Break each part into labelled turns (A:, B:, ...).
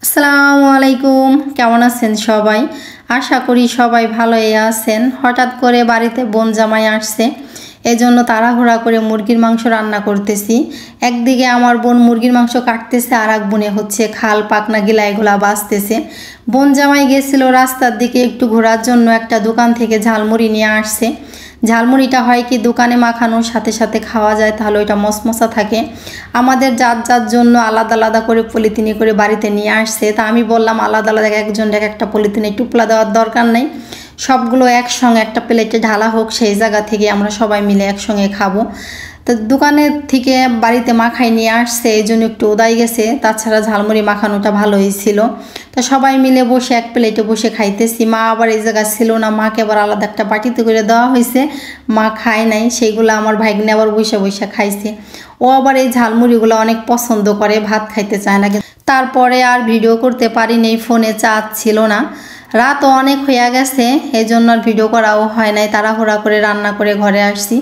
A: আসসালামু আলাইকুম, কেমন আছেন সবাই? আশা করি সবাই ভালোই আছেন। হঠাৎ করে বাড়িতে বোন জামাই আসছে, এজন্য তাড়াহুড়া করে মুরগির মাংস রান্না করতেছি। একদিকে আমার বোন মুরগির মাংস কাটতেছে, আর এক বোনে হচ্ছে খাল পাকনা গিলা এগুলা বাছতেছে। বোন জামাই গেছিল রাস্তার দিকে একটু ঘোরার জন্য, একটা দোকান থেকে ঝালমুড়ি নিয়ে আসছে। ঝালমুড়িটা হয় কি দোকানে মাখানোর সাথে সাথে খাওয়া যায়, তাহলে ওইটা মশমশা থাকে। আমাদের যার যার জন্য আলাদা আলাদা করে পলিথিনে করে বাড়িতে নিয়ে আসছে। তা আমি বললাম আলাদা আলাদা একজন একটা পলিথিনে টুপলা দেওয়ার দরকার নেই, সবগুলো একসঙ্গে একটা প্লেটে ঢালা হোক, সেই জায়গা থেকে আমরা সবাই মিলে একসঙ্গে খাবো। তো দোকানের থেকে বাড়িতে মাখাই নিয়ে আসছে, এই জন্য একটু ওদাই গেছে। তাছাড়া ঝালমুড়ি মাখানোটা ভালোই ছিল। তো সবাই মিলে বসে এক প্লেটে বসে খাইতেছি। মা আবার এই জায়গা ছিল না, মাকে আবার আলাদা একটা বাটিতে করে দেওয়া হয়েছে, মা খায় নাই। সেইগুলো আমার ভাগ্নে আবার বসে বসে খাইছে। ও আবার এই ঝালমুড়িগুলো অনেক পছন্দ করে, ভাত খাইতে চায় না। তারপরে আর ভিডিও করতে পারিনি, ফোনে চার্জ ছিল না। রাতও অনেক হয়ে গেছে, এই জন্য আর ভিডিও করাও হয় নাই। তাড়াহুড়া করে রান্না করে ঘরে আসছি।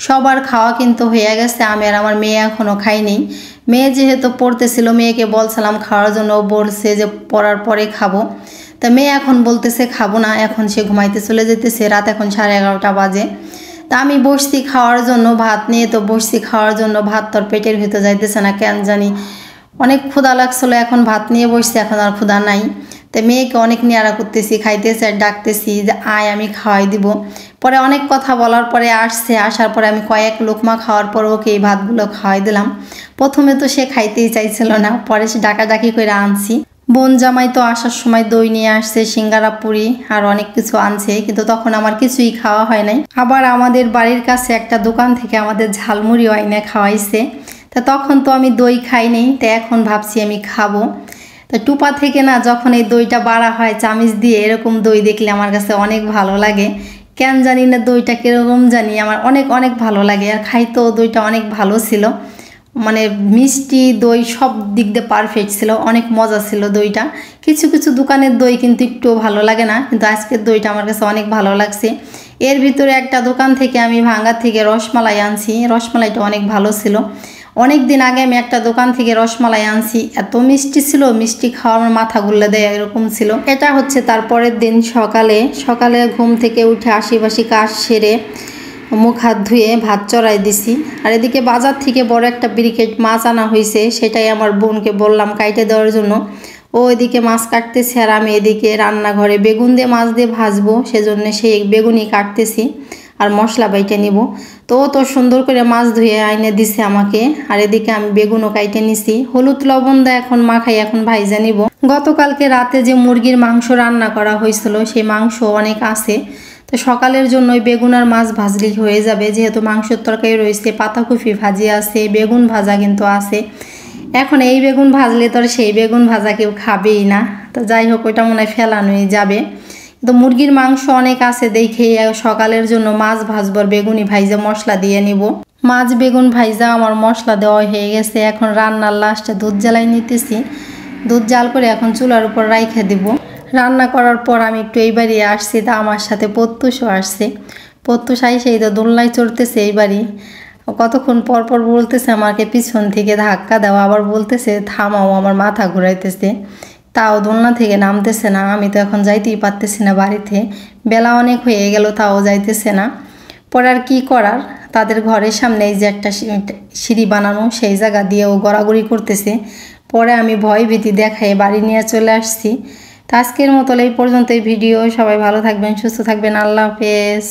A: সবার খাওয়া কিন্তু হয়ে গেছে, আমি আর আমার মেয়ে এখনও খাইনি। মেয়ে যেহেতু পড়তেছিল, মেয়েকে বলছিলাম খাওয়ার জন্য, ও বলছে যে পড়ার পরে খাবো। তা মেয়ে এখন বলতেছে খাবো না, এখন সে ঘুমাইতে চলে যেতেছে। রাত এখন 11:30 বাজে। তা আমি বসছি খাওয়ার জন্য, ভাত নিয়ে তো বসছি খাওয়ার জন্য। ভাত তোর পেটের ভিতর যাইতেছে না কেন জানি, অনেক ক্ষুধা লাগছিল। এখন ভাত নিয়ে বসছি, এখন আর ক্ষুধা নাই। তো মেয়েকে অনেক নিয়ারা করতেছি, খাইতেছে আর ডাকতেছি যে আয় আমি খাওয়াই দিব। পরে অনেক কথা বলার পরে আসছে, আসার পরে আমি কয়েক লোকমা খাওয়ার পর ওকে এই ভাতগুলো খাওয়াই দিলাম। প্রথমে তো সে খাইতেই চাইছিল না, পরে সে ডাকাডাকি করে আনছি। বোন জামাই তো আসার সময় দই নিয়ে আসছে, সিঙ্গারা পুরি আর অনেক কিছু আনছে, কিন্তু তখন আমার কিছুই খাওয়া হয় নাই। আবার আমাদের বাড়ির কাছে একটা দোকান থেকে আমাদের ঝালমুড়ি আইনে খাওয়াইছে। তা তখন তো আমি দই খাইনি, তো এখন ভাবছি আমি খাবো। তো টুপা থেকে না যখন এই দইটা বাড়া হয় চামিচ দিয়ে, এরকম দই দেখলে আমার কাছে অনেক ভালো লাগে। কেন জানি না দইটা কীরকম জানি আমার অনেক অনেক ভালো লাগে। আর খাইতেও দইটা অনেক ভালো ছিল, মানে মিষ্টি দই সব দিক দিয়ে পারফেক্ট ছিল, অনেক মজা ছিল দইটা। কিছু কিছু দোকানের দই কিন্তু একটু ভালো লাগে না, কিন্তু আজকের দইটা আমার কাছে অনেক ভালো লাগছে। এর ভিতরে একটা দোকান থেকে আমি ভাঙ্গা থেকে রসমালাই আনছি, রসমালাইটা অনেক ভালো ছিল। অনেক দিন আগে আমি একটা দোকান থেকে রসমালাই আনছি, এত মিষ্টি ছিল, মিষ্টি খাওয়া আমার মাথা ঘুরলে দেয় এরকম ছিল। এটা হচ্ছে তারপরের দিন সকালে সকালে ঘুম থেকে উঠে আশিপাশি কাজ সেরে মুখ হাত ধুয়ে ভাত চড়াই দিছি। আর এদিকে বাজার থেকে বড় একটা ব্রিকেট মাছ আনা হয়েছে, সেটাই আমার বোনকে বললাম কাইটে দেওয়ার জন্য। ও এদিকে মাছ কাটতেছে, আর আমি এদিকে রান্নাঘরে বেগুন দিয়ে মাছ দিয়ে ভাজবো, সেজন্য সেই বেগুনই কাটতেছি আর মশলা বাইটে নিব। তো ও তো সুন্দর করে মাছ ধুয়ে আইনে দিছে আমাকে, আর এদিকে আমি বেগুনও কাইটে নিছি। হলুদ লবণ দিয়ে এখন মাখাই, এখন ভাইজা নিব। গতকালকে রাতে যে মুরগির মাংস রান্না করা হয়েছিল, সেই মাংস অনেক আছে। তো সকালের জন্য ওই বেগুন আর মাছ ভাজলেই হয়ে যাবে, যেহেতু মাংসের তরকারি রয়েছে, পাতাকপি ভাজি আছে, বেগুন ভাজা কিন্তু আছে। এখন এই বেগুন ভাজলে তো আর সেই বেগুন ভাজা কেউ খাবেই না। তো যাই হোক, ওইটা মনে হয় ফেলানোই যাবে। তো মুরগির মাংস অনেক আছে দেখে সকালের জন্য মাছ ভাজবার বেগুনি ভাইজা মশলা দিয়ে নিব। মাছ বেগুন ভাইজা আমার মশলা দেওয়া হয়ে গেছে। এখন রান্নার লাস্টে দুধ জ্বালাই নিতেছি। দুধ জাল করে এখন চুলার উপর রাইখে দিব। রান্না করার পর আমি একটু এই বাড়ি আসছি, তা আমার সাথে প্রত্যুষও আসছে। প্রত্যুষ আইসে এই তো দোলনায় চড়তেছে এই বাড়ি। কতক্ষণ পর পর বলতেছে আমাকে পিছন থেকে ধাক্কা দেওয়া, আবার বলতেছে থামাও, আমার মাথা ঘুরাইতেছে। তাও দোলনা থেকে নামতেছে না। আমি তো এখন যাইতেই পারতেছি না বাড়িতে, বেলা অনেক হয়ে গেল, তাও যাইতেছে না। পরে আর কী করার, তাদের ঘরের সামনে এই যে একটা সিঁড়ি বানানো, সেই জায়গা দিয়ে ও গড়াগড়ি করতেছে। পরে আমি ভয় ভীতি দেখাই বাড়ি নিয়ে চলে আসছি। তো আজকের মতো এই পর্যন্ত এই ভিডিও। সবাই ভালো থাকবেন, সুস্থ থাকবেন, আল্লাহ হাফেজ।